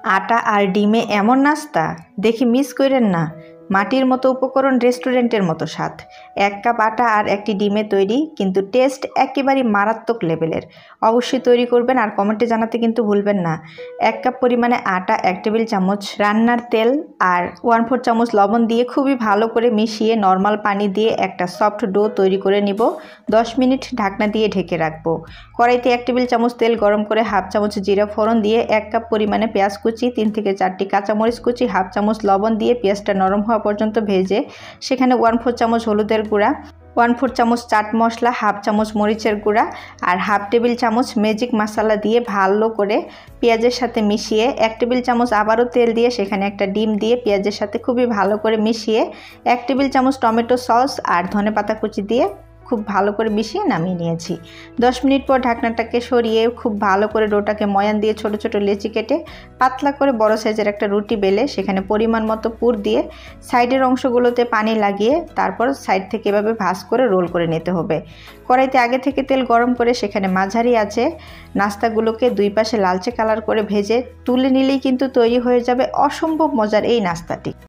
আটা আর ডিমে এমন নাস্তা দেখি মিস করেন না। মাটির মতো উপকরণ, রেস্টুরেন্টের মতো স্বাদ। 1 কাপ আটা আর একটি ডিমে তৈরি, কিন্তু টেস্ট একেবারেই মারাত্মক লেভেলের। অবশ্যই তৈরি করবেন আর কমেন্টে জানাতে কিন্তু ভুলবেন না। 1 কাপ পরিমাণে আটা, 1 টেবিল চামচ রান্নার তেল আর 1/4 চামচ লবণ দিয়ে খুবই ভালো করে মিশিয়ে নর্মাল পানি দিয়ে একটা সফট ডো তৈরি করে নিব। 10 মিনিট ঢাকনা দিয়ে ঢেকে রাখবো। কড়াইতে 1 টেবিল চামচ তেল গরম করে 1/2 চামচ জিরা ফোড়ন দিয়ে 1 কাপ পরিমাণে পেঁয়াজ কুচি, 3 থেকে 4টি কাঁচামরিচ কুচি, 1/2 চামচ লবণ দিয়ে পেঁয়াজটা নরম হওয়া পর্যন্ত ভেজে সেখানে 1/4 চামচ হলুদের গুঁড়া, 1/4 চামচ চাট মশলা, 1/2 চামচ মরিচের গুঁড়া আর 1/2 টেবিল চামচ ম্যাজিক মশলা দিয়ে ভালো করে পেঁয়াজের সাথে মিশিয়ে 1 টেবিল চামচ আবারও তেল দিয়ে সেখানে একটা ডিম দিয়ে পেঁয়াজের সাথে খুবই ভালো করে মিশিয়ে 1 টেবিল চামচ টমেটো সস আর ধনেপাতা কুচি দিয়ে খুব ভালো করে মিশিয়ে নামিয়ে নিয়েছি। 10 মিনিট পর ঢাকনাটাকে সরিয়ে খুব ভালো করে ডোটাকে ময়ান দিয়ে ছোট ছোট লেচি কেটে পাতলা করে বড় সাইজের একটা রুটি বেলে সেখানে পরিমাণ মতো পুর দিয়ে সাইডের অংশগুলোতে পানি লাগিয়ে তারপর সাইড থেকে এভাবে ভাঁজ করে রোল করে নিতে হবে। কড়াইতে আগে থেকে তেল গরম করে সেখানে মাঝারি আঁচে নাস্তাগুলোকে দুই পাশে লালচে কালার করে ভেজে তুলে নিলেই কিন্তু তৈরি হয়ে যাবে অসম্ভব মজার এই নাস্তাটি।